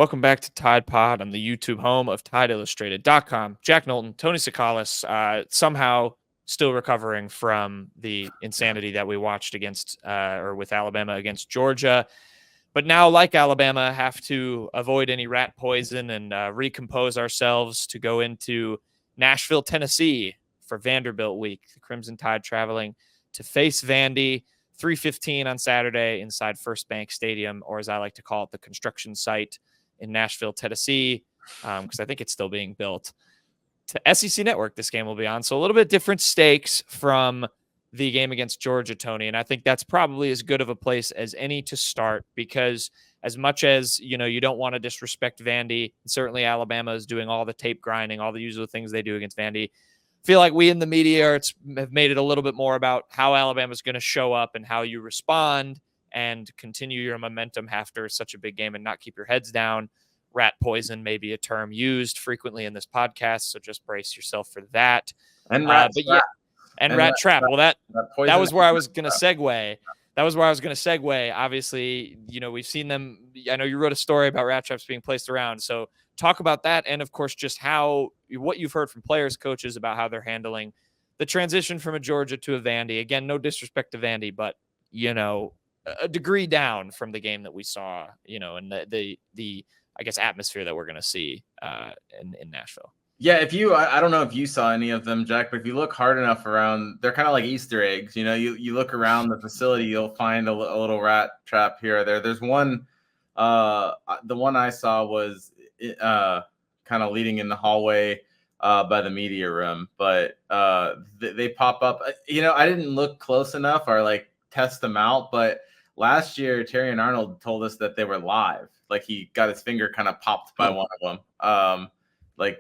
Welcome back to Tide Pod on the YouTube home of TideIllustrated.com. Jack Knowlton, Tony Sakalas, somehow still recovering from the insanity that we watched against or with Alabama against Georgia. But now, like Alabama, have to avoid any rat poison and recompose ourselves to go into Nashville, Tennessee for Vanderbilt week. The Crimson Tide traveling to face Vandy, 3:15 on Saturday inside First Bank Stadium, or as I like to call it, the construction site in Nashville, Tennessee, because I think it's still being built. To SEC Network, this game will be on. So a little bit different stakes from the game against Georgia, Tony. And I think that's probably as good of a place as any to start, because as much as, you don't want to disrespect Vandy, certainly Alabama is doing all the tape grinding, all the usual things they do against Vandy. I feel like we in the media have made it a little bit more about how Alabama's going to show up and how you respond and continue your momentum after such a big game and not keep your heads down. Rat poison may be a term used frequently in this podcast, so just brace yourself for that. And rat trap. And rat trap. Well, that was where I was going to segue. Obviously, we've seen them. I know you wrote a story about rat traps being placed around. So talk about that. And of course, just what you've heard from players, coaches about how they're handling the transition from a Georgia to a Vandy. Again, no disrespect to Vandy, but, a degree down from the game that we saw, and the I guess, atmosphere that we're going to see in Nashville. Yeah, I don't know if you saw any of them, Jack, but if you look hard enough around, they're kind of like Easter eggs. You look around the facility, you'll find a little rat trap here or there. There's one, the one I saw was kind of leading in the hallway by the media room, but they pop up. I didn't look close enough or test them out, but last year, Terry and Arnold told us that they were live. Like he got his finger kind of popped by one of them,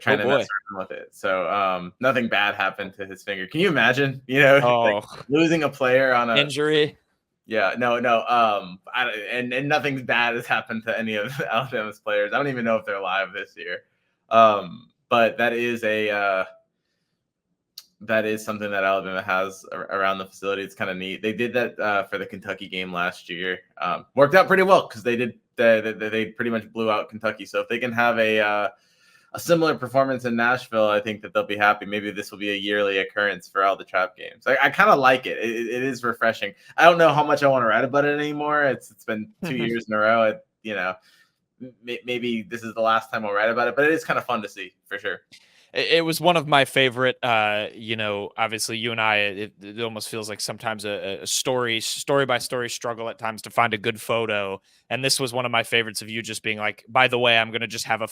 trying to mess around with it. So nothing bad happened to his finger. Can you imagine, losing a player on an injury? Yeah, no. And nothing bad has happened to any of Alabama's players. I don't even know if they're live this year. But that is something that Alabama has around the facility. It's kind of neat. They did that for the Kentucky game last year. Worked out pretty well because they pretty much blew out Kentucky. So if they can have a similar performance in Nashville, I think that they'll be happy. Maybe this will be a yearly occurrence for all the trap games. I kind of like it. It is refreshing. I don't know how much I want to write about it anymore. It's been 2 years in a row. Maybe this is the last time I'll write about it, but it is kind of fun to see for sure. It was one of my favorite, obviously you and I, it almost feels like sometimes a story by story struggle at times to find a good photo. And this was one of my favorites of you just being like, by the way, I'm going to just have a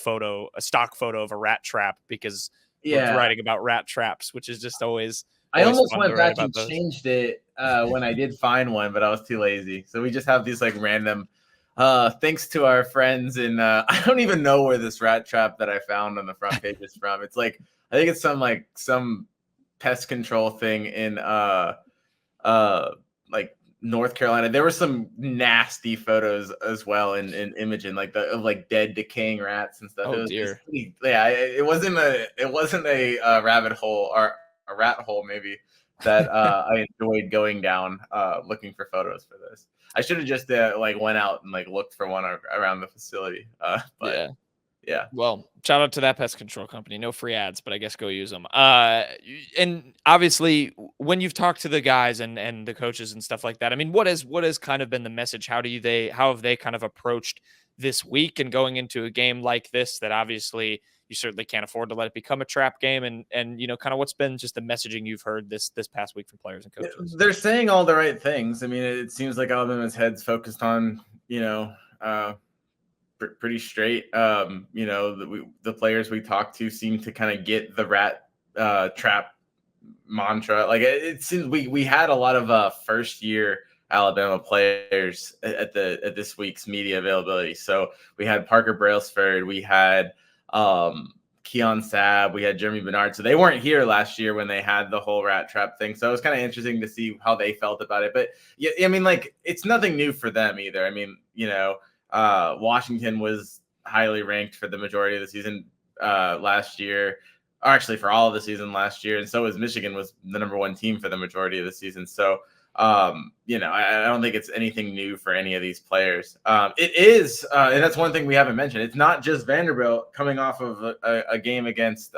stock photo of a rat trap because we're writing about rat traps, which is just always I almost went back and changed it when I did find one, but I was too lazy. So we just have these random, thanks to our friends in I don't even know where this rat trap that I found on the front page is from. It's I think it's some pest control thing in North Carolina. There were some nasty photos as well in Imogen, of dead decaying rats and stuff. Oh, dear. It wasn't a rabbit hole or a rat hole maybe that I enjoyed going down looking for photos for this. I should have just went out and looked for one around the facility. But yeah. Well, shout out to that pest control company. No free ads, but I guess go use them. And obviously, when you've talked to the guys and the coaches and stuff like that, I mean, what has kind of been the message? How have they kind of approached this week and going into a game like this that obviously you certainly can't afford to let it become a trap game, and kind of what's been just the messaging you've heard this past week from players and coaches? They're saying all the right things. I mean, it seems like Alabama's head's focused on, pretty straight. The players we talked to seem to kind of get the rat trap mantra. It seems we had a lot of first year Alabama players at this week's media availability. So we had Parker Brailsford, we had Keon Sabb, we had Jeremy Bernard. So they weren't here last year when they had the whole rat trap thing. So it was kind of interesting to see how they felt about it. But yeah, I mean, it's nothing new for them either. I mean, Washington was highly ranked for the majority of the season last year, or actually for all of the season last year. And so was Michigan, was the number one team for the majority of the season. So I don't think it's anything new for any of these players. It is, and that's one thing we haven't mentioned. It's not just Vanderbilt coming off of a game against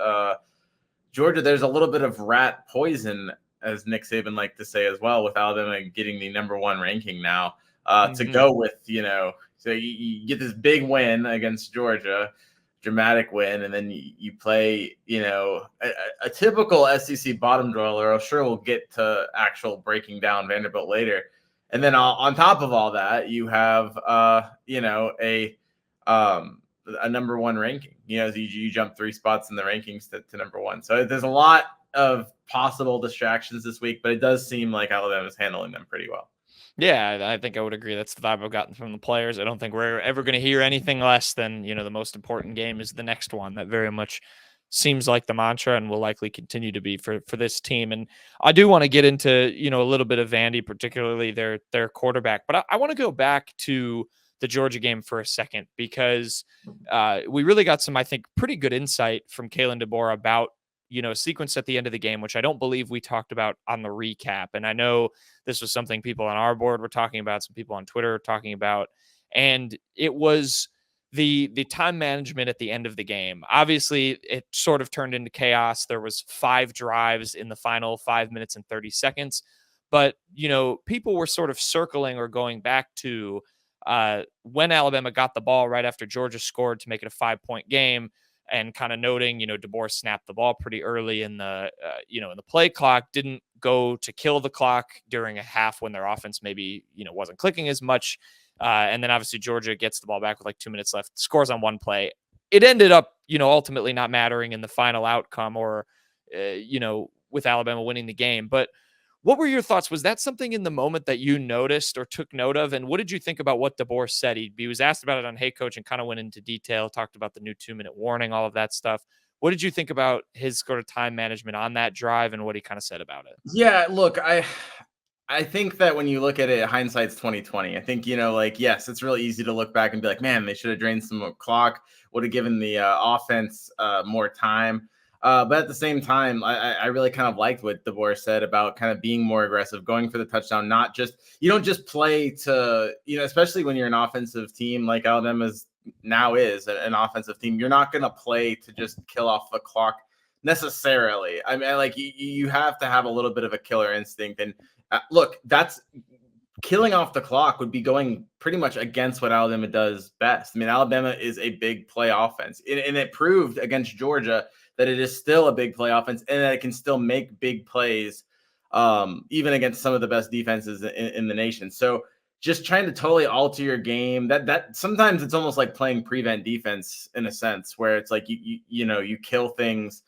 Georgia. There's a little bit of rat poison, as Nick Saban liked to say as well, with Alabama getting the #1 ranking now to go with, so you get this big win against Georgia, dramatic win, and then you play, a typical SEC bottom dweller. I'm sure we'll get to actual breaking down Vanderbilt later. And then on top of all that, you have, a #1 ranking. You jump 3 spots in the rankings to #1. So there's a lot of possible distractions this week, but it does seem like Alabama's handling them pretty well. Yeah, I think I would agree. That's the vibe I've gotten from the players. I don't think we're ever going to hear anything less than, the most important game is the next one. That very much seems like the mantra and will likely continue to be for this team. And I do want to get into, a little bit of Vandy, particularly their quarterback. But I want to go back to the Georgia game for a second because we really got some, I think, pretty good insight from Kalen DeBoer about sequence at the end of the game, which I don't believe we talked about on the recap. And I know this was something people on our board were talking about, some people on Twitter were talking about, and it was the time management at the end of the game. Obviously, it sort of turned into chaos. There was 5 drives in the final 5 minutes and 30 seconds. But, people were sort of circling or going back to when Alabama got the ball right after Georgia scored to make it a 5-point game, and kind of noting, DeBoer snapped the ball pretty early in the, in the play clock, didn't go to kill the clock during a half when their offense maybe, wasn't clicking as much. And then obviously Georgia gets the ball back with like 2 minutes left, scores on one play. It ended up, ultimately not mattering in the final outcome or, with Alabama winning the game. But what were your thoughts? Was that something in the moment that you noticed or took note of? And what did you think about what DeBoer said? He was asked about it on Hey Coach and kind of went into detail, talked about the new 2-minute warning, all of that stuff. What did you think about his sort of time management on that drive and what he kind of said about it? Yeah, look, I think that when you look at it, hindsight's 2020. I think, yes, it's really easy to look back and be like, man, they should have drained some more clock, would have given the offense more time. But at the same time, I really kind of liked what DeBoer said about kind of being more aggressive, going for the touchdown, you don't just play to, especially when you're an offensive team like Alabama's now is an offensive team, you're not going to play to just kill off the clock necessarily. I mean, like you have to have a little bit of a killer instinct. And look, that's killing off the clock would be going pretty much against what Alabama does best. I mean, Alabama is a big play offense, and it proved against Georgia that it is still a big play offense and that it can still make big plays, even against some of the best defenses in the nation. So just trying to totally alter your game, that sometimes it's almost like playing prevent defense in a sense, where it's like you kill things,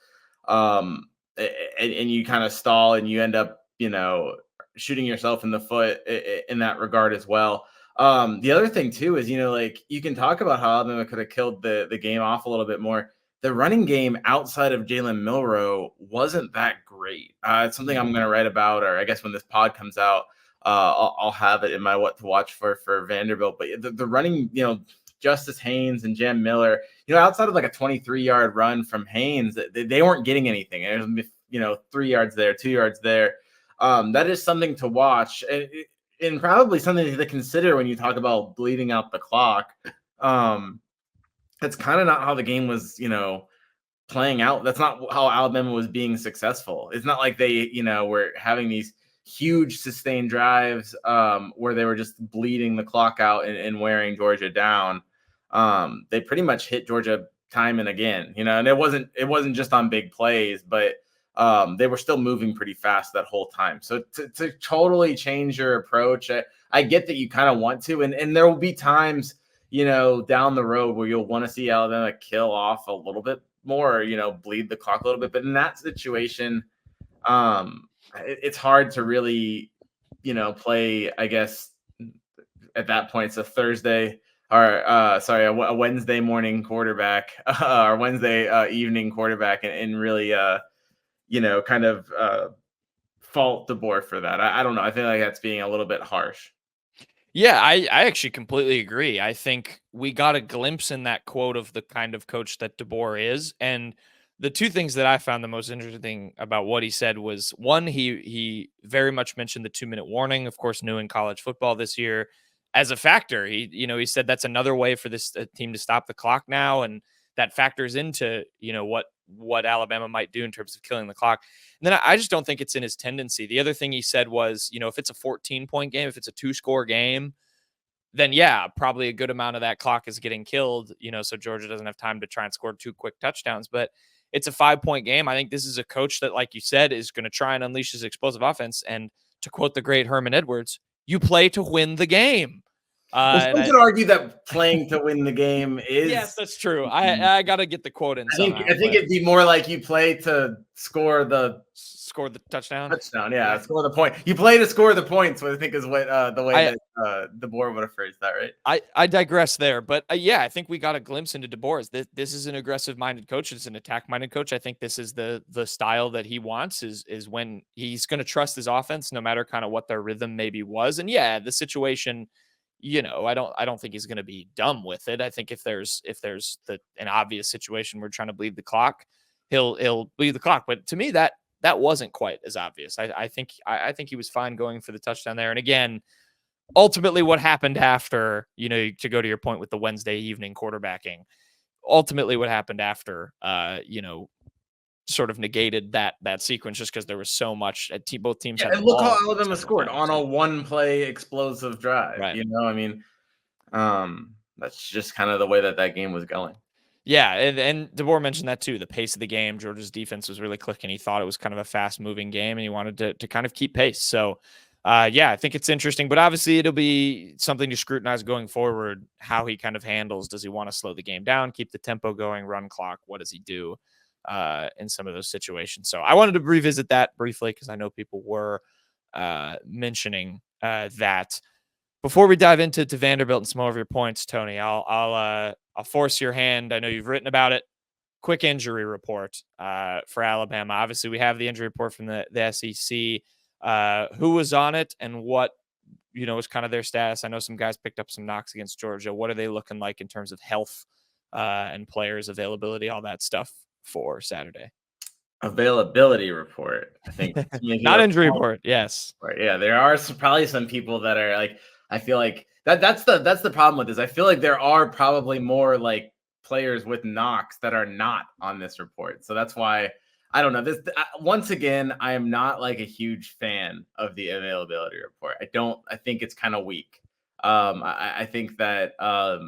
and you kind of stall and you end up shooting yourself in the foot in that regard as well. The other thing too is you can talk about how Alabama could have killed the game off a little bit more. The running game outside of Jalen Milroe wasn't that great. It's something I'm going to write about, or I guess when this pod comes out, I'll have it in my what to watch for Vanderbilt. But the running, Justice Haynes and Jam Miller, outside of like a 23-yard run from Haynes, they weren't getting anything. There's 3 yards there, 2 yards there. That is something to watch, and probably something to consider when you talk about bleeding out the clock. That's kind of not how the game was, playing out. That's not how Alabama was being successful. It's not like they, were having these huge sustained drives where they were just bleeding the clock out and wearing Georgia down. They pretty much hit Georgia time and again, and it wasn't just on big plays, but they were still moving pretty fast that whole time. So to totally change your approach, I get that you kind of want to, and there will be times, down the road where you'll want to see Alabama kill off a little bit more, bleed the clock a little bit. But in that situation, it's hard to really, play, I guess, at that point. It's a Thursday or a Wednesday morning quarterback or Wednesday evening quarterback and really, kind of fault DeBoer for that. I don't know. I feel like that's being a little bit harsh. Yeah, I actually completely agree. I think we got a glimpse in that quote of the kind of coach that DeBoer is. And the two things that I found the most interesting about what he said was, one, he very much mentioned the 2-minute warning, of course, new in college football this year, as a factor. He said that's another way for this team to stop the clock now, and that factors into what Alabama might do in terms of killing the clock. And then I just don't think it's in his tendency. The other thing he said was, if it's a 14-point game, if it's a 2-score game, then yeah, probably a good amount of that clock is getting killed, so Georgia doesn't have time to try and score 2 quick touchdowns. But it's a 5-point game. I think this is a coach that, like you said, is going to try and unleash his explosive offense. And to quote the great Herman Edwards, you play to win the game. Well, some could argue that playing to win the game is. Yes, that's true. I got to get the quote in. I think it'd be more like you play to score the touchdown. Yeah, score the point. You play to score the points. What I think is what the way that DeBoer would have phrased that, right? I digress there, but yeah, I think we got a glimpse into DeBoer. This is an aggressive-minded coach. It's an attack-minded coach. I think this is the style that he wants. Is when he's going to trust his offense, no matter kind of what their rhythm maybe was. And yeah, the situation. I don't think he's going to be dumb with it. I think if there's an obvious situation where we're trying to bleed the clock, he'll bleed the clock. But to me, that wasn't quite as obvious. I think he was fine going for the touchdown there. And again, ultimately, what happened after, to go to your point with the Wednesday evening quarterbacking, ultimately what happened after, sort of negated that sequence just because there was so much at both teams. And look how Alabama scored on a 1-play explosive drive. Right. That's just kind of the way that game was going. Yeah, and DeBoer mentioned that too. The pace of the game, Georgia's defense was really clicking. He thought it was kind of a fast-moving game, and he wanted to kind of keep pace. So, yeah, I think it's interesting. But obviously, it'll be something to scrutinize going forward, how he kind of handles. Does he want to slow the game down, keep the tempo going, run clock? What does he do in some of those situations? So I wanted to revisit that briefly because I know people were mentioning that. Before we dive into Vanderbilt and some more of your points, Tony, I'll force your hand. I know you've written about it. Quick injury report for Alabama. Obviously, we have the injury report from the SEC. Who was on it and what was kind of their status? I know some guys picked up some knocks against Georgia. What are they looking like in terms of health and players availability, all that stuff for Saturday? Availability report, I think. Not injury report. Yes. Right. Yeah, there are probably some people that are like. I feel like that's the problem with this. I feel like there are probably more like players with knocks that are not on this report. So that's why I don't know. This once again, I am not like a huge fan of the availability report. I think it's kind of weak. I think that I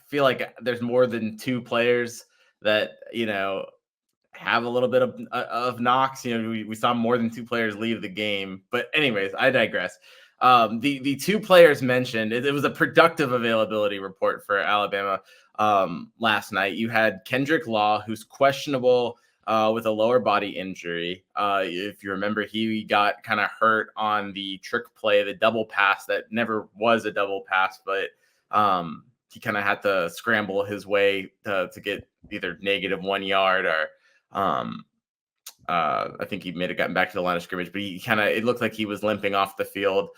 feel like there's more than 2 players that have a little bit of knocks. We saw more than 2 players leave the game. But anyways, I digress. The 2 players mentioned, it was a productive availability report for Alabama last night. You had Kendrick Law, who's questionable with a lower body injury. If you remember, he got kind of hurt on the trick play, the double pass that never was a double pass, but he kind of had to scramble his way to get either -1 yard or I think he may have gotten back to the line of scrimmage, but it looked like he was limping off the field.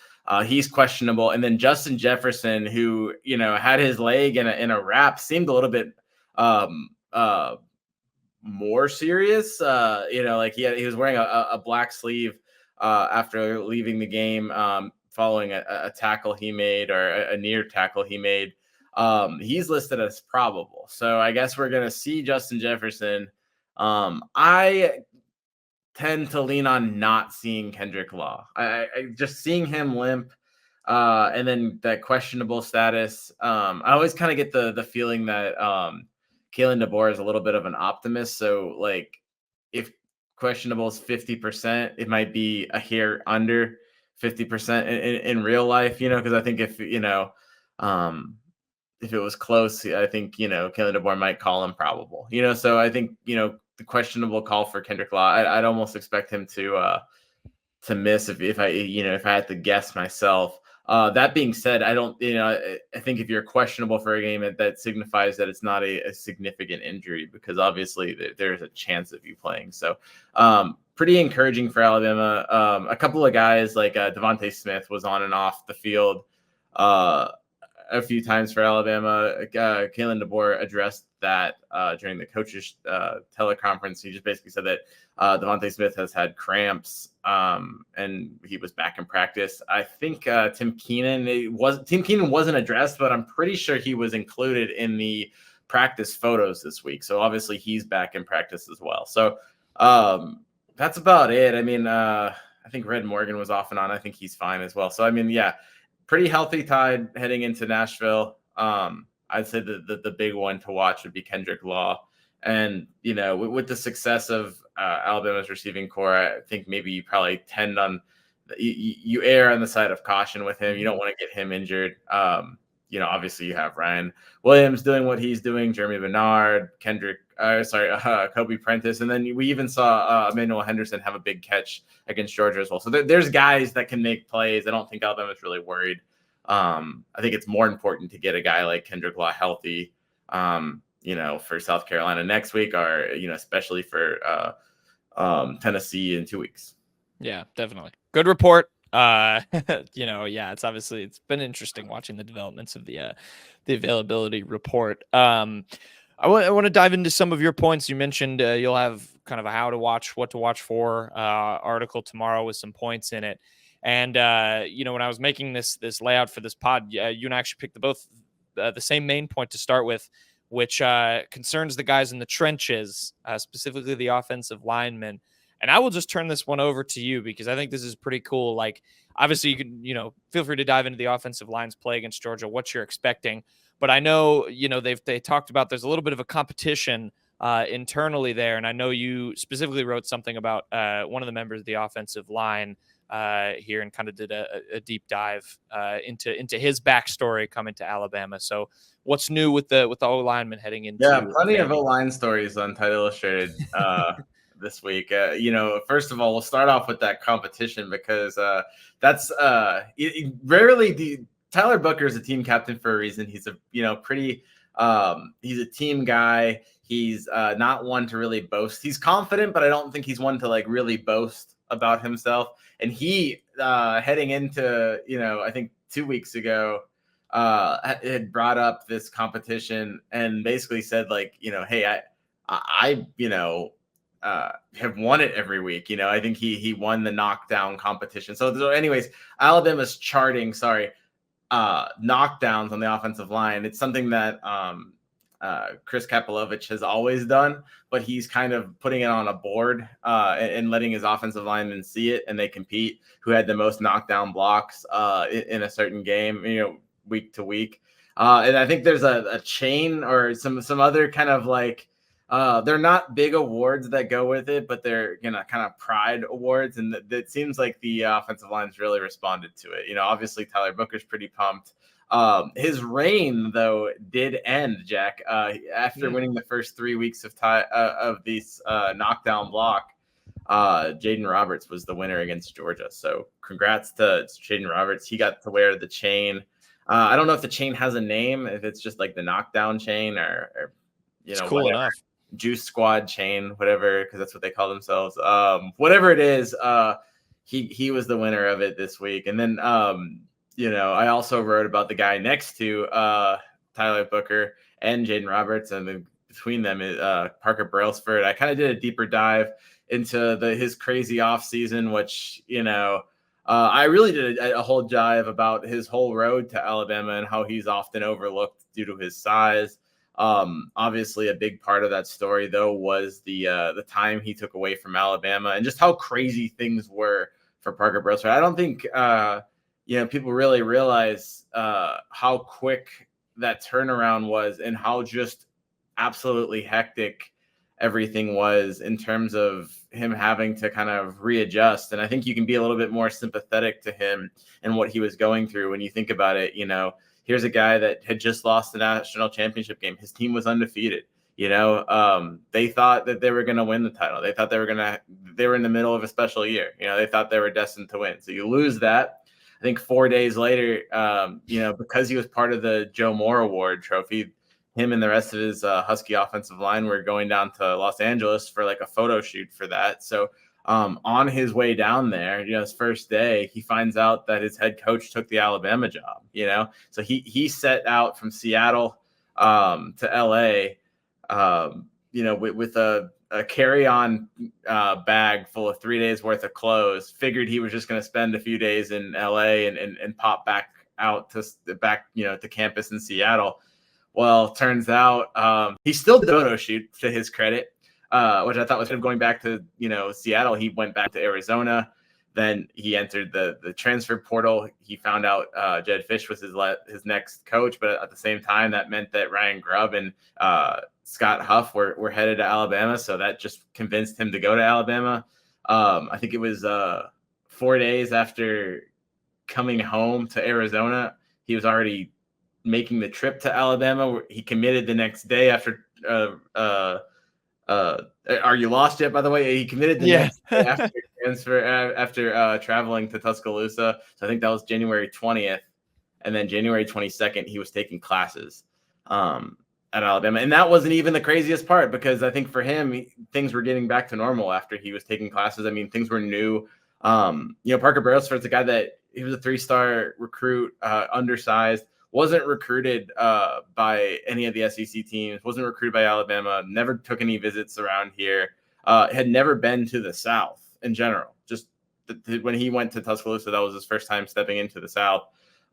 He's questionable. And then Justin Jefferson, who, had his leg in a wrap, seemed a little bit more serious. Like he was wearing a black sleeve after leaving the game following a tackle he made or a near tackle he made. He's listed as probable. So I guess we're going to see Justin Jefferson. I tend to lean on not seeing Kendrick Law. I just seeing him limp and then that questionable status. I always kind of get the feeling that Kalen DeBoer is a little bit of an optimist. So like if questionable is 50%, it might be a hair under 50% in real life, because I think if it was close, I think, Kalen DeBoer might call him probable, so I think, the questionable call for Kendrick Law, I'd almost expect him to miss if I had to guess myself. That being said, I don't, I think if you're questionable for a game, that signifies that it's not a significant injury because obviously there's a chance of you playing. So pretty encouraging for Alabama. A couple of guys like Devontae Smith was on and off the field. a few times for Alabama. Kalen DeBoer addressed that during the coaches teleconference. He just basically said that Devontae Smith has had cramps and he was back in practice. I think Tim Keenan wasn't addressed, but I'm pretty sure he was included in the practice photos this week. So obviously he's back in practice as well. So that's about it. I mean, I think Red Morgan was off and on. I think he's fine as well. So, I mean, yeah, pretty healthy Tide heading into Nashville. I'd say the big one to watch would be Kendrick Law. And, you know, with the success of Alabama's receiving core, I think maybe you probably tend on you err on the side of caution with him. You don't want to get him injured. You know, obviously you have Ryan Williams doing what he's doing, Jeremy Bernard, Kobe Prentice. And then we even saw Emmanuel Henderson have a big catch against Georgia as well. So there's guys that can make plays. I don't think Alabama's really worried. I think it's more important to get a guy like Kendrick Law healthy, you know, for South Carolina next week, or, you know, especially for Tennessee in 2 weeks. Yeah, definitely. Good report. You know, yeah, it's been interesting watching the developments of the availability report. I want to dive into some of your points. You mentioned you'll have kind of a how to watch, what to watch for article tomorrow with some points in it. And you know, when I was making this layout for this pod, you and I actually picked the same main point to start with, which concerns the guys in the trenches, specifically the offensive linemen. And I will just turn this one over to you because I think this is pretty cool. Like, obviously, you can, you know, feel free to dive into the offensive line's play against Georgia, what you're expecting. But I know, you know, they talked about there's a little bit of a competition internally there. And I know you specifically wrote something about one of the members of the offensive line here and kind of did a deep dive into his backstory coming to Alabama. So what's new with the O-lineman heading into? Yeah, plenty of O-line stories on Tide Illustrated this week. You know, first of all, we'll start off with that competition because that's rarely Tyler Booker is a team captain for a reason. He's a, you know, pretty he's a team guy. He's not one to really boast. He's confident, but I don't think he's one to like really boast about himself. And he heading into, you know, I think 2 weeks ago had brought up this competition and basically said, like, you know, hey, I you know, have won it every week. You know, I think he won the knockdown competition. So anyways, Alabama's charting, knockdowns on the offensive line. It's something that Chris Kapilovich has always done, but he's kind of putting it on a board and letting his offensive linemen see it, and they compete who had the most knockdown blocks in a certain game, you know, week to week. And I think there's a chain or some other kind of like, they're not big awards that go with it, but they're, you know, kind of pride awards. And it seems like the offensive line's really responded to it. You know, obviously Tyler Booker's pretty pumped. His reign, though, did end, Jack, after winning the first 3 weeks of these knockdown block. Jaden Roberts was the winner against Georgia. So congrats to Jaden Roberts. He got to wear the chain. I don't know if the chain has a name, if it's just like the knockdown chain or you know, cool enough. Juice Squad chain, whatever, because that's what they call themselves. Whatever it is, he was the winner of it this week. And then you know, I also wrote about the guy next to Tyler Booker and Jaden Roberts, and then between them is Parker Brailsford. I kind of did a deeper dive into his crazy offseason, which, you know, I really did a whole dive about his whole road to Alabama and how he's often overlooked due to his size. Obviously, a big part of that story, though, was the time he took away from Alabama and just how crazy things were for Parker Brailsford. I don't think you know, people really realize how quick that turnaround was and how just absolutely hectic everything was in terms of him having to kind of readjust. And I think you can be a little bit more sympathetic to him and what he was going through when you think about it. You know, here's a guy that had just lost the national championship game. His team was undefeated. You know, they thought that they were going to win the title. They thought they were in the middle of a special year. You know, they thought they were destined to win. So you lose that. I think 4 days later, you know, because he was part of the Joe Moore Award trophy, him and the rest of his Husky offensive line were going down to Los Angeles for like a photo shoot for that. So On his way down there, his first day, he finds out that his head coach took the Alabama job. So he set out from Seattle to LA, with a carry-on bag full of 3 days worth of clothes. Figured he was just going to spend a few days in LA and pop back out to campus in Seattle. Well, turns out he still did a photo shoot, to his credit, which I thought was going back to Seattle. He went back to Arizona. Then he entered the transfer portal. He found out Jedd Fisch was his next coach, but at the same time, that meant that Ryan Grubb and Scott Huff were headed to Alabama. So that just convinced him to go to Alabama. I think it was 4 days after coming home to Arizona, he was already making the trip to Alabama. He committed the next day after. Are you lost yet? By the way, he committed the next day after transfer after traveling to Tuscaloosa. So I think that was January 20th, and then January 22nd he was taking classes at Alabama, and that wasn't even the craziest part, because I think for him things were getting back to normal after he was taking classes. I mean, things were new. Parker Brailsford's a guy that he was a 3-star recruit, undersized. Wasn't recruited by any of the SEC teams, wasn't recruited by Alabama, never took any visits around here, had never been to the South in general. Just when he went to Tuscaloosa, that was his first time stepping into the South.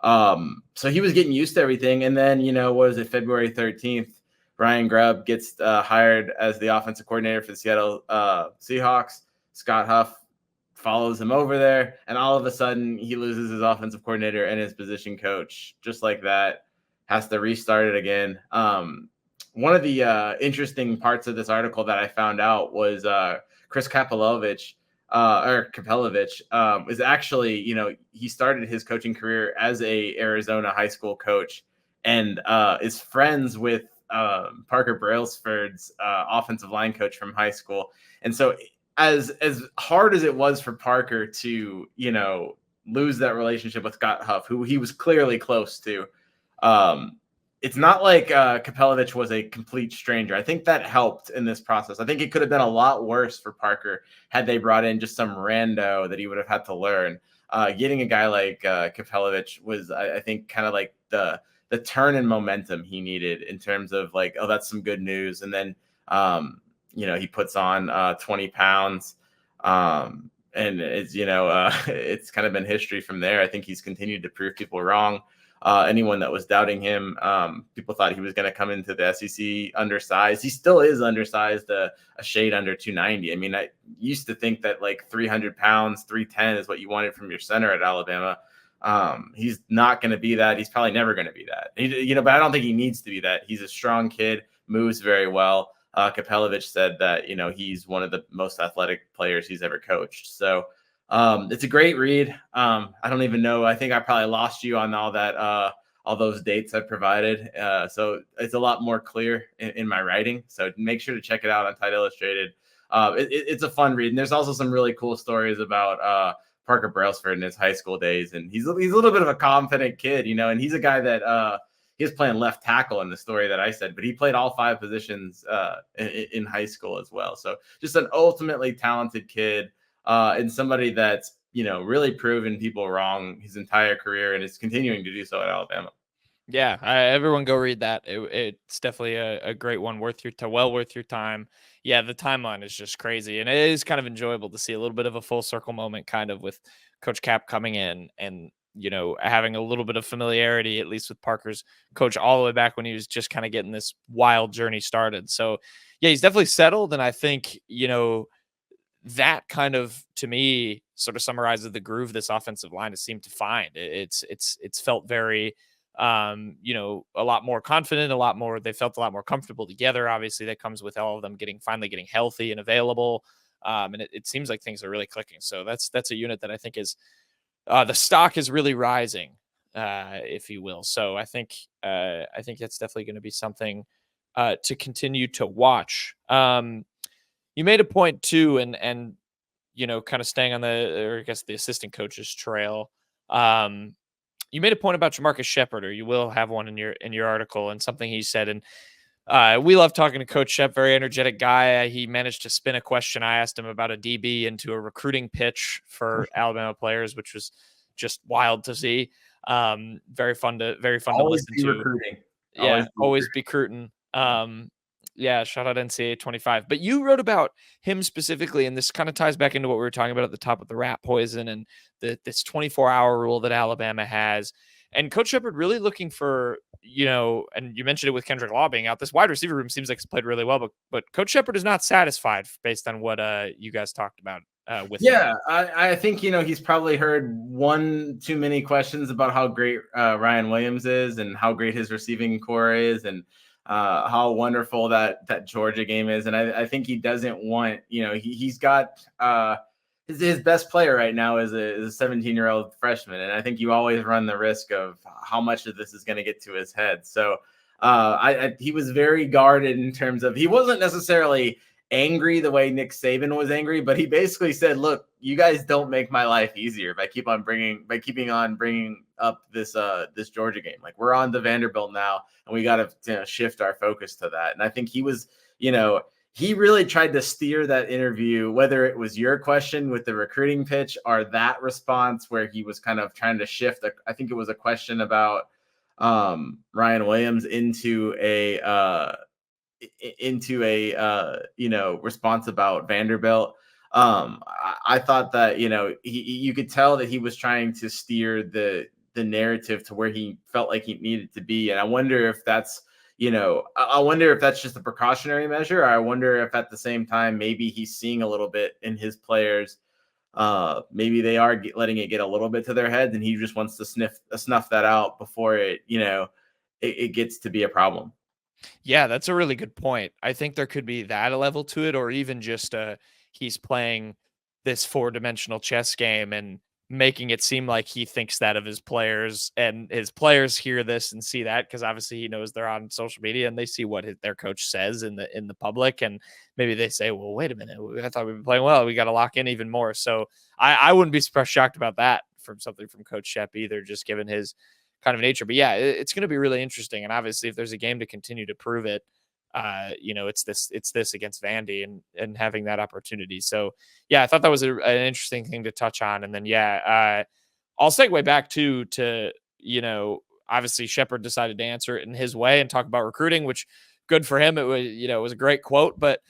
So he was getting used to everything. And then, what is it, February 13th, Ryan Grubb gets hired as the offensive coordinator for the Seattle Seahawks. Scott Huff follows him over there, and all of a sudden he loses his offensive coordinator and his position coach just like that, has to restart it again. One of the interesting parts of this article that I found out was Chris Kapelovich is actually, he started his coaching career as a Arizona high school coach, and is friends with Parker Brailsford's offensive line coach from high school. And so as hard as it was for Parker to, lose that relationship with Scott Huff, who he was clearly close to, it's not like Kapelovich was a complete stranger. I think that helped in this process. I think it could have been a lot worse for Parker had they brought in just some rando that he would have had to learn. Getting a guy like Kapelovich was, I think, kind of like the turn in momentum he needed, in terms of like, oh, that's some good news. And then, he puts on 20 pounds. And it's, it's kind of been history from there. I think he's continued to prove people wrong. Anyone that was doubting him, people thought he was going to come into the SEC undersized. He still is undersized, a shade under 290. I mean, I used to think that like 300 pounds, 310 is what you wanted from your center at Alabama. He's not going to be that. He's probably never going to be that. But I don't think he needs to be that. He's a strong kid, moves very well. Kapelovich said that, he's one of the most athletic players he's ever coached. So it's a great read. I don't even know. I think I probably lost you on all that, all those dates I provided. So it's a lot more clear in my writing. So make sure to check it out on Tide Illustrated. It's a fun read. And there's also some really cool stories about Parker Brailsford in his high school days. And he's a little bit of a confident kid, and he's a guy that he was playing left tackle in the story that I said, but he played all 5 positions in high school as well. So just an ultimately talented kid, and somebody that's, really proven people wrong his entire career and is continuing to do so at Alabama. Yeah, everyone go read that. It's definitely a great one, worth your time. Yeah, the timeline is just crazy, and it is kind of enjoyable to see a little bit of a full circle moment, kind of with Coach Cap coming in and having a little bit of familiarity, at least with Parker's coach, all the way back when he was just kind of getting this wild journey started. So yeah, he's definitely settled, and I think that kind of, to me, sort of summarizes the groove this offensive line has seemed to find. It's felt very a lot more confident, they felt a lot more comfortable together. Obviously that comes with all of them finally getting healthy and available. And it seems like things are really clicking. So that's a unit that I think is, the stock is really rising, if you will. So I think that's definitely going to be something to continue to watch. You made a point too, and kind of staying on or I guess the assistant coach's trail. You made a point about JaMarcus Shephard, or you will have one in your article, and something he said. And We love talking to Coach Shep, very energetic guy. He managed to spin a question I asked him about a DB into a recruiting pitch for Alabama players, which was just wild to see. Very fun to Always listen be to. recruiting. Yeah, Always be always recruiting. be Cruton. Yeah, shout out NCAA 25. But you wrote about him specifically, and this kind of ties back into what we were talking about at the top of the rat poison and this 24-hour rule that Alabama has. And Coach Shephard really looking for, and you mentioned it with Kendrick Law being out. This wide receiver room seems like it's played really well, but Coach Shephard is not satisfied based on what you guys talked about with him. Yeah, I think he's probably heard one too many questions about how great Ryan Williams is and how great his receiving core is and how wonderful that Georgia game is. And I think he doesn't want he's got his best player right now is a 17-year-old freshman, and I think you always run the risk of how much of this is going to get to his head. So he was very guarded in terms of he wasn't necessarily angry the way Nick Saban was angry, but he basically said, "Look, you guys don't make my life easier by keeping on bringing up this Georgia game. Like we're on to Vanderbilt now, and we got to shift our focus to that." And I think he was, he really tried to steer that interview, whether it was your question with the recruiting pitch or that response where he was kind of trying to shift. I think it was a question about Ryan Williams into a response about Vanderbilt. I thought that you could tell that he was trying to steer the narrative to where he felt like he needed to be, and I wonder if that's just a precautionary measure, or I wonder if at the same time maybe he's seeing a little bit in his players. Maybe they are letting it get a little bit to their heads, and he just wants to snuff that out before it gets to be a problem. Yeah, that's a really good point. I think there could be that a level to it, or even just he's playing this four-dimensional chess game and making it seem like he thinks that of his players, and his players hear this and see that because obviously he knows they're on social media and they see what their coach says in the public, and maybe they say, "Well, wait a minute, I thought we've been playing well. We got to lock in even more." So I wouldn't be shocked about that from something from Coach Shep either, just given his kind of nature. But yeah, it's going to be really interesting. And obviously, if there's a game to continue to prove it, it's this against Vandy and having that opportunity. So yeah, I thought that was an interesting thing to touch on. And then I'll segue back to obviously Shephard decided to answer it in his way and talk about recruiting, which good for him. It was it was a great quote, but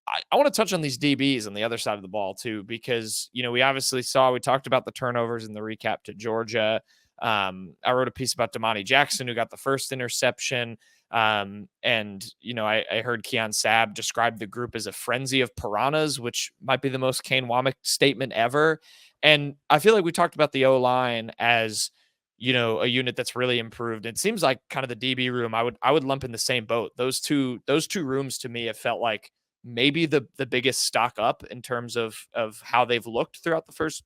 I want to touch on these DBs on the other side of the ball too, because we obviously we talked about the turnovers in the recap to Georgia. I wrote a piece about Damani Jackson, who got the first interception. I heard Keon Sabb describe the group as a frenzy of piranhas, which might be the most Kane Womack statement ever. And I feel like we talked about the O-line as, a unit that's really improved. It seems like kind of the DB room, I would lump in the same boat. Those two rooms to me have felt like maybe the biggest stock up in terms of how they've looked throughout the first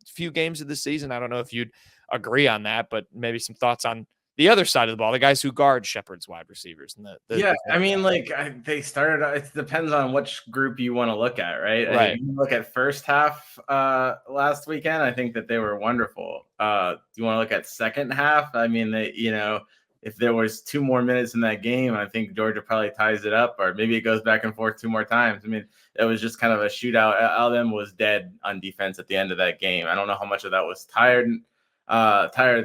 few games of the season. I don't know if you'd agree on that, but maybe some thoughts on the other side of the ball, the guys who guard Shepherd's wide receivers. And I mean, they started. It depends on which group you want to look at, right? Right. If you look at first half last weekend, I think that they were wonderful. Do you want to look at second half? I mean, if there was 2 more minutes in that game, I think Georgia probably ties it up, or maybe it goes back and forth 2 more times. I mean, it was just kind of a shootout. Alabama was dead on defense at the end of that game. I don't know how much of that was tired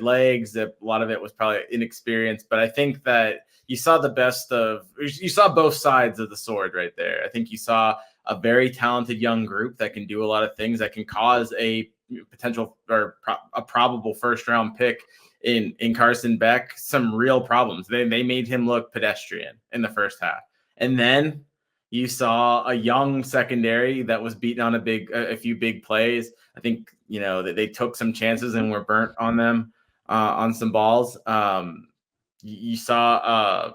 legs. A lot of it was probably inexperience, but I think that you saw you saw both sides of the sword right there. I think you saw a very talented young group that can do a lot of things that can cause a potential or a probable first round pick in Carson Beck some real problems. They made him look pedestrian in the first half. And then you saw a young secondary that was beaten on a few big plays. I think, that they took some chances and were burnt on them on some balls. You saw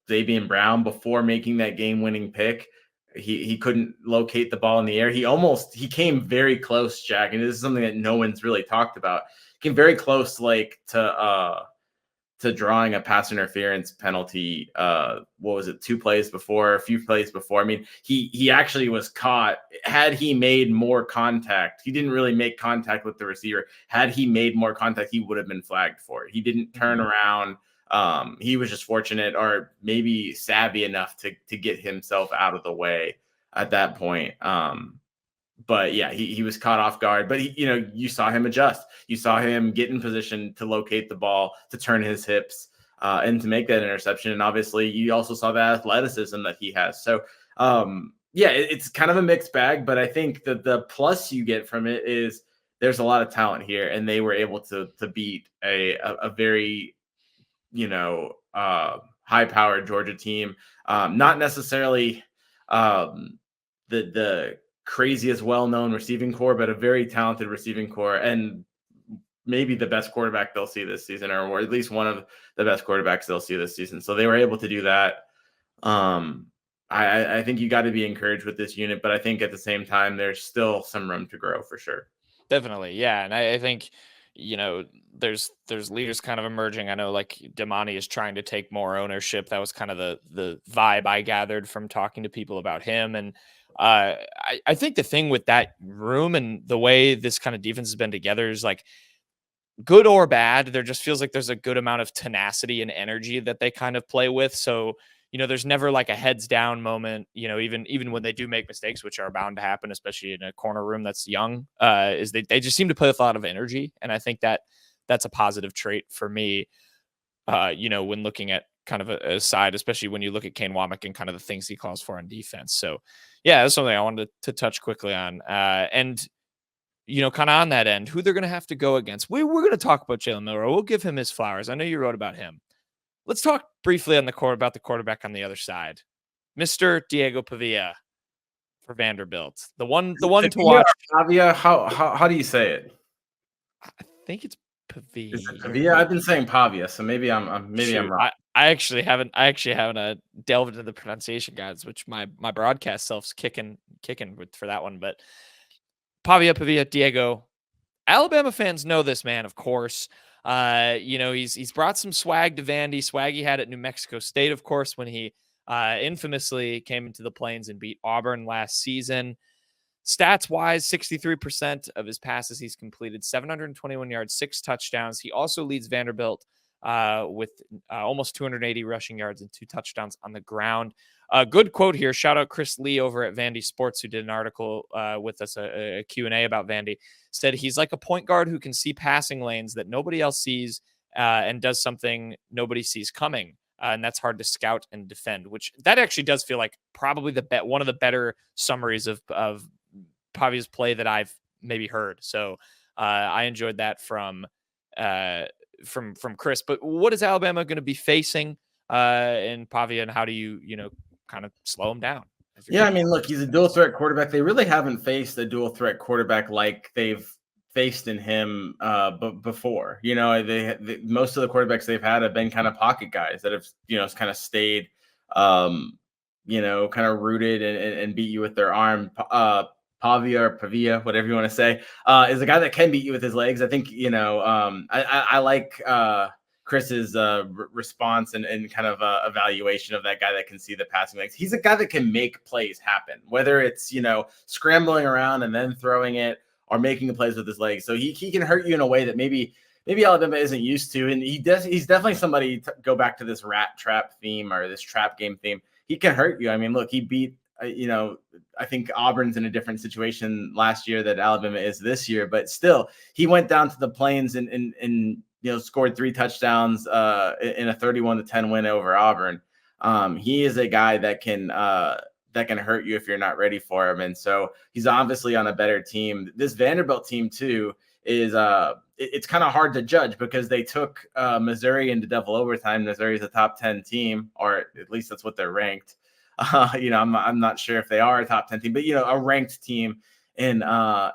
Xavier Brown before making that game-winning pick. He couldn't locate the ball in the air. He came very close, Jack, and this is something that no one's really talked about. Came very close, to drawing a pass interference penalty. What was it? A few plays before. I mean, he actually was caught. Had he made more contact, he didn't really make contact with the receiver. Had he made more contact, he would have been flagged for it. He didn't turn around He was just fortunate or maybe savvy enough to get himself out of the way at that point. But yeah, he was caught off guard. But you saw him adjust. You saw him get in position to locate the ball, to turn his hips, and to make that interception. And obviously, you also saw the athleticism that he has. So yeah, it's kind of a mixed bag. But I think that the plus you get from it is there's a lot of talent here, and they were able to beat a very high-powered Georgia team. Not necessarily the craziest well-known receiving core, but a very talented receiving core, and maybe the best quarterback they'll see this season, or at least one of the best quarterbacks they'll see this season. So they were able to do that. I think you got to be encouraged with this unit, but I think at the same time, there's still some room to grow for sure. Definitely. Yeah. And I think, there's leaders kind of emerging. I know like Damani is trying to take more ownership. That was kind of the vibe I gathered from talking to people about him. And I think the thing with that room and the way this kind of defense has been together is like good or bad. There just feels like there's a good amount of tenacity and energy that they kind of play with. So, there's never like a heads down moment, even when they do make mistakes, which are bound to happen, especially in a corner room that's young, is they just seem to play with a lot of energy. And I think that's a positive trait for me, when looking at kind of a side, especially when you look at Kane Womack and kind of the things he calls for on defense. So yeah, that's something I wanted to touch quickly on. And, kind of on that end, who they're going to have to go against. We're going to talk about Jalen Milroe. We'll give him his flowers. I know you wrote about him. Let's talk briefly about the quarterback on the other side, Mr. Diego Pavia for Vanderbilt. The one to watch. Pavia, how do you say it? I think it's Pavia. Is it Pavia? I've been saying Pavia, so maybe I'm wrong. I actually haven't delved into the pronunciation guides, which my broadcast self's kicking for that one. But Pavia, Diego. Alabama fans know this man, of course. He's brought some swag to Vandy. Swag he had at New Mexico State, of course, when he infamously came into the Plains and beat Auburn last season. Stats wise, 63% of his passes he's completed, 721 yards, 6 touchdowns. He also leads Vanderbilt with almost 280 rushing yards and 2 touchdowns on the ground. Good quote here. Shout out Chris Lee over at Vandy Sports, who did an article with us, a Q&A about Vandy. Said he's like a point guard who can see passing lanes that nobody else sees and does something nobody sees coming. And that's hard to scout and defend, which that actually does feel like probably one of the better summaries of Pavia's play that I've maybe heard. So I enjoyed that from Chris. But what is Alabama going to be facing in Pavia, and how do you kind of slow him down? Yeah, I mean, look, he's a dual threat quarterback. They really haven't faced a dual threat quarterback like they've faced in him before. Most of the quarterbacks they've had have been kind of pocket guys that have kind of stayed kind of rooted and beat you with their arm. Pavia, whatever you want to say, is a guy that can beat you with his legs. I think I like Chris's response and kind of evaluation of that guy that can see the passing lanes. He's a guy that can make plays happen, whether it's scrambling around and then throwing it or making the plays with his legs. So he can hurt you in a way that maybe Alabama isn't used to. And he's definitely somebody to go back to this rat trap theme or this trap game theme. He can hurt you. I mean, look, he beat I think Auburn's in a different situation last year that Alabama is this year, but still he went down to the Plains and scored 3 touchdowns in a 31-10 win over Auburn. He is a guy that can hurt you if you're not ready for him. And so he's obviously on a better team. This Vanderbilt team too is it's kind of hard to judge because they took Missouri into double overtime. Missouri is a top 10 team, or at least that's what they're ranked. I'm not sure if they are a top 10 team, but a ranked team in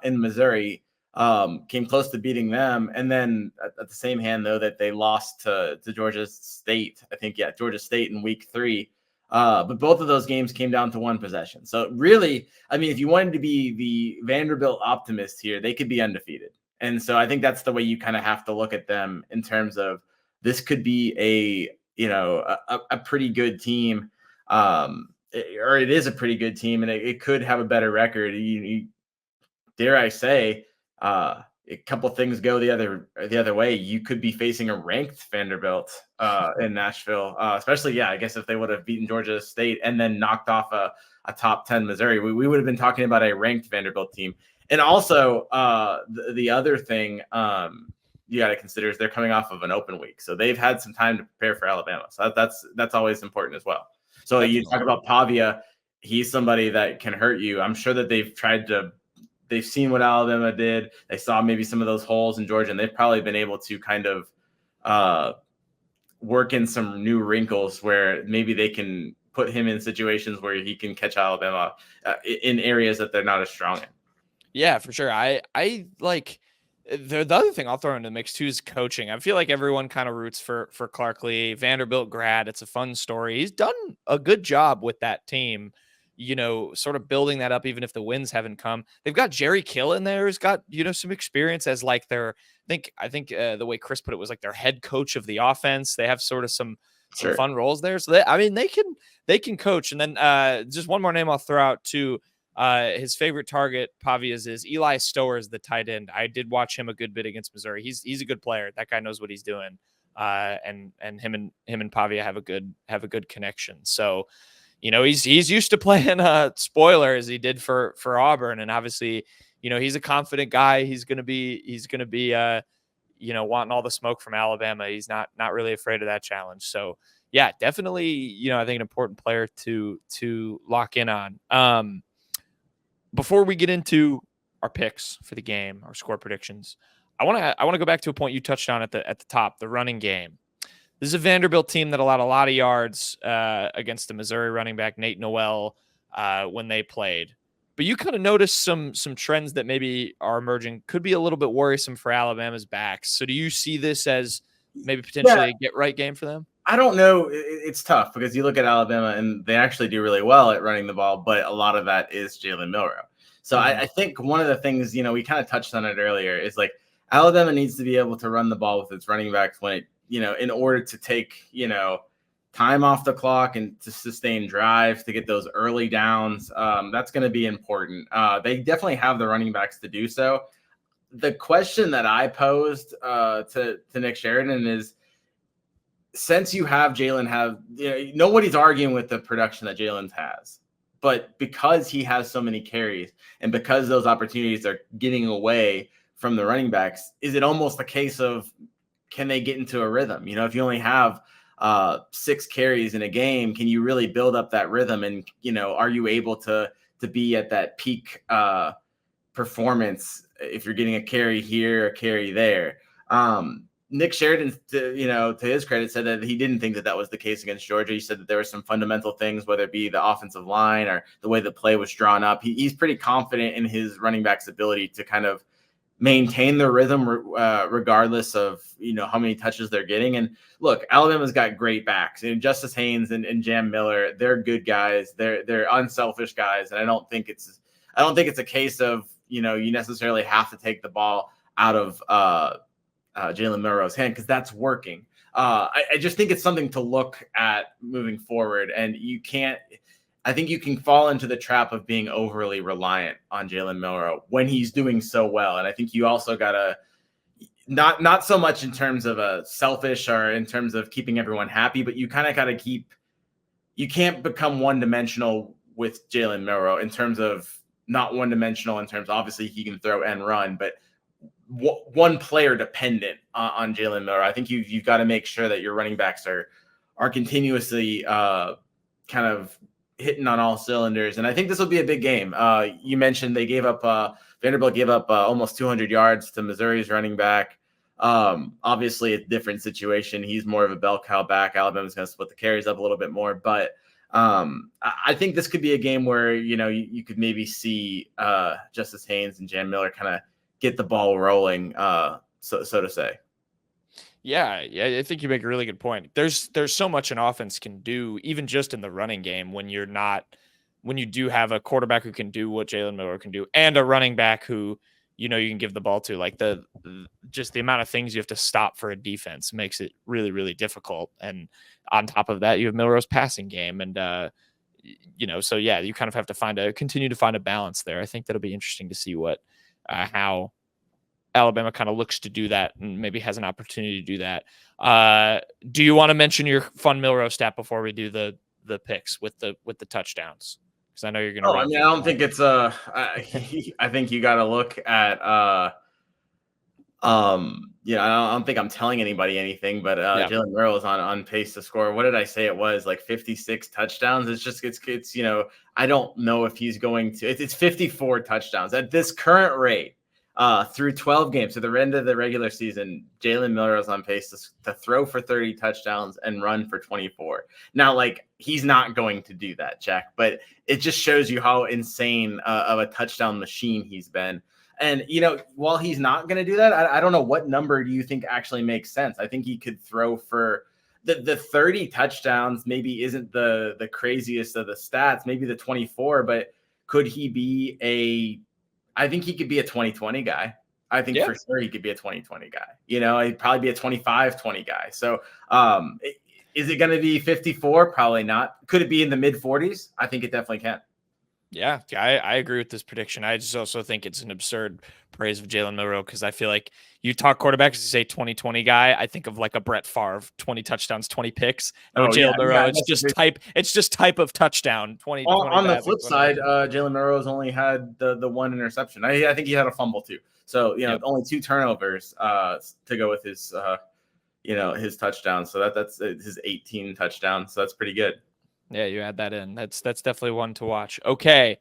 Missouri came close to beating them. And then at the same hand, though, that they lost to Georgia State, Georgia State in week 3. But both of those games came down to 1 possession. So really, I mean, if you wanted to be the Vanderbilt optimist here, they could be undefeated. And so I think that's the way you kind of have to look at them in terms of this could be a pretty good team. Or it is a pretty good team, and it could have a better record. Dare I say, a couple things go the other way, you could be facing a ranked Vanderbilt in Nashville, especially, yeah, I guess if they would have beaten Georgia State and then knocked off a top 10 Missouri, we would have been talking about a ranked Vanderbilt team. And also the other thing you got to consider is they're coming off of an open week, so they've had some time to prepare for Alabama. So that's always important as well. So Definitely. You talk about Pavia, he's somebody that can hurt you. I'm sure that they've seen what Alabama did. They saw maybe some of those holes in Georgia, and they've probably been able to kind of work in some new wrinkles where maybe they can put him in situations where he can catch Alabama in areas that they're not as strong in. Yeah, for sure. I like the other thing I'll throw into the mix too is coaching. I feel like everyone kind of roots for Clark Lee, Vanderbilt grad. It's a fun story. He's done a good job with that team, sort of building that up, even if the wins haven't come. They've got Jerry Kill in there, who's got, some experience as like their, I think the way Chris put it was like their head coach of the offense. They have sort of some fun roles there. So they can coach. And then just one more name I'll throw out too. His favorite target, Pavia's, is Eli Stowers, the tight end. I did watch him a good bit against Missouri. He's a good player. That guy knows what he's doing. And him and Pavia have a good connection. So, he's used to playing spoiler as he did for Auburn, and obviously, he's a confident guy. He's gonna be wanting all the smoke from Alabama. He's not really afraid of that challenge. So yeah, definitely, I think an important player to lock in on. Before we get into our picks for the game, our score predictions, I want to go back to a point you touched on at the top, the running game. This is a Vanderbilt team that allowed a lot of yards against the Missouri running back Nate Noel when they played. But you kind of noticed some trends that maybe are emerging, could be a little bit worrisome for Alabama's backs. So do you see this as maybe potentially a get right game for them? I don't know. It's tough because you look at Alabama and they actually do really well at running the ball, but a lot of that is Jalen Milroe. So I think one of the things, we kind of touched on it earlier, is like Alabama needs to be able to run the ball with its running backs when it, in order to take, time off the clock and to sustain drives, to get those early downs. That's going to be important. They definitely have the running backs to do so. The question that I posed to Nick Sheridan is, since you have Jalen nobody's arguing with the production that Jalen has, but because he has so many carries and because those opportunities are getting away from the running backs, is it almost a case of, can they get into a rhythm? If you only have 6 carries in a game, can you really build up that rhythm? And, are you able to be at that peak performance if you're getting a carry here, a carry there? Nick Sheridan, to his credit, said that he didn't think that was the case against Georgia. He said that there were some fundamental things, whether it be the offensive line or the way the play was drawn up. He's pretty confident in his running back's ability to kind of maintain the rhythm regardless of, how many touches they're getting. And look, Alabama's got great backs, and Justice Haynes and Jam Miller, they're good guys. They're unselfish guys. And I don't think it's a case of, you necessarily have to take the ball out of Jalen Milroe's hand, because that's working. I just think it's something to look at moving forward. And I think you can fall into the trap of being overly reliant on Jalen Milroe when he's doing so well. And I think you also gotta not so much in terms of a selfish or in terms of keeping everyone happy, but you kind of gotta you can't become one-dimensional with Jalen Milroe in terms of, not one-dimensional in terms, obviously he can throw and run, but one player dependent on Jalen Milroe. I think you've got to make sure that your running backs are continuously kind of hitting on all cylinders. And I think this will be a big game. You mentioned they gave up Vanderbilt gave up almost 200 yards to Missouri's running back. Obviously a different situation. He's more of a bell cow back. Alabama's going to split the carries up a little bit more, but I think this could be a game where, you could maybe see Justice Haynes and Jan Miller kind of get the ball rolling, so to say. Yeah, I think you make a really good point. There's so much an offense can do, even just in the running game, when you do have a quarterback who can do what Jalen Milroe can do, and a running back who, you can give the ball to. Like just the amount of things you have to stop for a defense makes it really, really difficult. And on top of that, you have Milroe's passing game, and so yeah, you kind of have to continue to find a balance there. I think that'll be interesting to see how Alabama kind of looks to do that and maybe has an opportunity to do that. Do you want to mention your fun Milroe stat before we do the picks with the touchdowns? Because I know you're going to. Oh, I mean, I don't think it's I think you got to look at I don't think I'm telling anybody anything, but Jalen Milroe is on pace to score. What did I say it was? Like 56 touchdowns. It's I don't know if he's going to. It's 54 touchdowns at this current rate. Through 12 games, to the end of the regular season, Jalen Milroe is on pace to throw for 30 touchdowns and run for 24. Now, like, he's not going to do that, Jack, but it just shows you how insane of a touchdown machine he's been. And, while he's not going to do that, I don't know what number do you think actually makes sense. I think he could throw for the 30 touchdowns, maybe isn't the craziest of the stats, maybe the 24, but could he be I think he could be a 2020 guy. I think for sure he could be a 2020 guy. He'd probably be a 25-20 guy. So is it going to be 54? Probably not. Could it be in the mid 40s? I think it definitely can. Yeah, I agree with this prediction. I just also think it's an absurd praise of Jalen Milroe because I feel like you talk quarterbacks, you say 2020 guy. I think of like a Brett Favre, 20 touchdowns, 20 picks. And with Jalen Milroe, it's just type of touchdown. 20. On the flip side, Jalen Milroe has only had the one interception. I think he had a fumble too. So only 2 turnovers to go with his his touchdown. So that's his 18 touchdowns. So that's pretty good. Yeah, you add that in. That's definitely one to watch. Okay,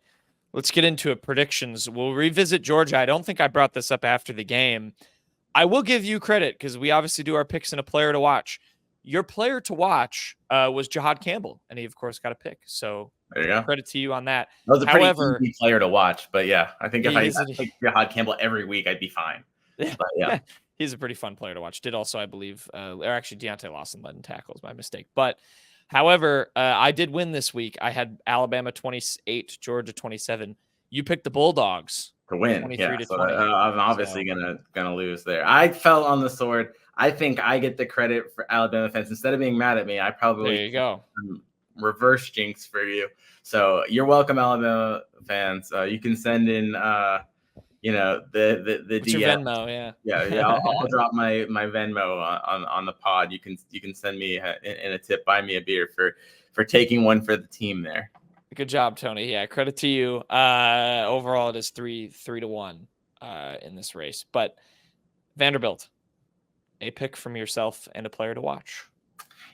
let's get into it. Predictions. We'll revisit Georgia. I don't think I brought this up after the game. I will give you credit because we obviously do our picks and a player to watch. Your player to watch was Jahad Campbell, and he, of course, got a pick. So there you go. Credit to you on that. That was a pretty easy player to watch. But, yeah, I think if I picked Jahad Campbell every week, I'd be fine. But, yeah. He's a pretty fun player to watch. Did also, I believe, or actually Deontay Lawson led in tackles. My mistake. But however, I did win this week. I had Alabama 28, Georgia 27. You picked the Bulldogs to win. 23 to 20. I'm obviously gonna lose there. I fell on the sword. I think I get the credit for Alabama fans. Instead of being mad at me, I probably there you go. Reverse jinx for you. So you're welcome, Alabama fans. You can send in the DM. Your Venmo, yeah. I'll drop my Venmo on the pod. You can send me in a tip, buy me a beer for taking one for the team there. Good job, Tony. Yeah, credit to you. Overall, it is 3-1 in this race. But Vanderbilt, a pick from yourself and a player to watch.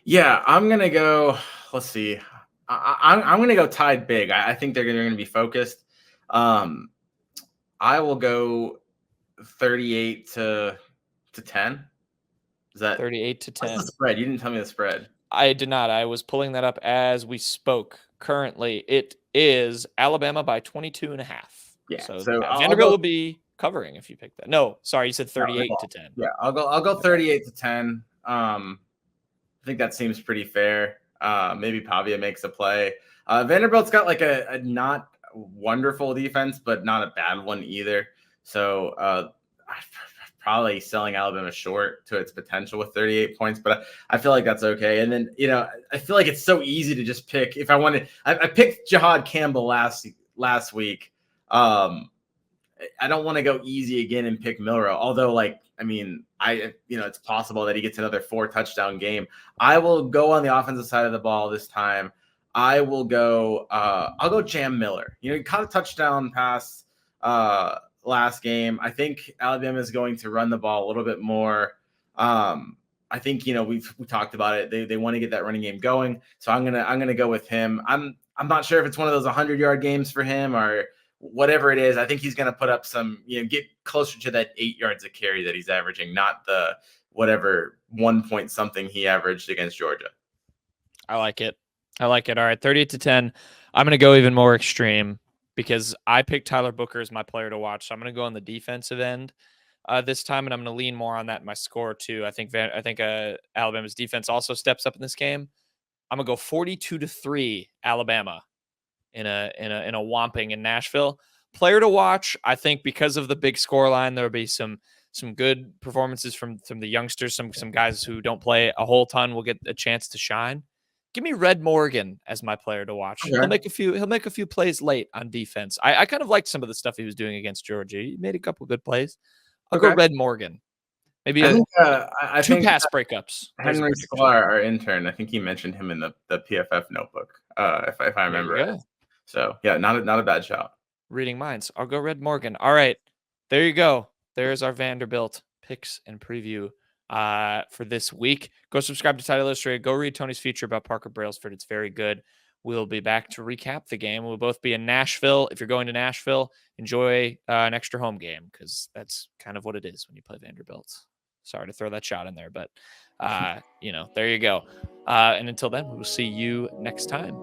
Yeah, I'm gonna go. Let's see. I'm gonna go Tide big. I think they're gonna be focused. I will go 38 to 10. Is that 38 to 10? What's the spread? You didn't tell me the spread. I did not. I was pulling that up as we spoke. Currently, it is Alabama by 22.5. Yeah. So Vanderbilt will be covering if you pick that. No, sorry, you said 38 to 10. Yeah, I'll go 38 to 10. I think that seems pretty fair. Maybe Pavia makes a play. Vanderbilt's got like a not wonderful defense, but not a bad one either. So probably selling Alabama short to its potential with 38 points, but I feel like that's okay. And then, I feel like it's so easy to just pick. If I wanted, I picked Jahad Campbell last week. I don't want to go easy again and pick Milroe. Although, it's possible that he gets another 4 touchdown game. I will go on the offensive side of the ball this time. I will go. I'll go Jam Miller. He caught a touchdown pass last game. I think Alabama is going to run the ball a little bit more. I think we talked about it. They want to get that running game going. So I'm gonna go with him. I'm not sure if it's one of those 100-yard games for him or whatever it is. I think he's gonna put up some. Get closer to that 8 yards a carry that he's averaging, not the whatever 1 point something he averaged against Georgia. I like it. All right, 38 to 10. I'm going to go even more extreme because I picked Tyler Booker as my player to watch. So I'm going to go on the defensive end this time, and I'm going to lean more on that in my score too. I think Alabama's defense also steps up in this game. I'm going to go 42 to 3 Alabama in a whomping in Nashville. Player to watch, I think because of the big score line, there'll be some good performances from the youngsters. Some guys who don't play a whole ton will get a chance to shine. Give me Red Morgan as my player to watch. Okay. He'll make a few plays late on defense. I kind of liked some of the stuff he was doing against Georgia. He made a couple good plays. I'll go Okay. Red Morgan. Maybe I two think pass breakups. There's a Henry prediction. Sklar, our intern, I think he mentioned him in the PFF notebook, if I There you remember right. go. So yeah, not a bad shot. Reading minds. I'll go Red Morgan. All right. There you go. There's our Vanderbilt picks and preview for this week. Go subscribe to Title Illustrated. Go read Tony's feature about Parker Brailsford. It's very good. We'll be back to recap the game. We'll both be in Nashville. If you're going to Nashville, enjoy an extra home game because that's kind of what it is when you play Vanderbilt. Sorry to throw that shot in there, but there you go. And until then, we will see you next time.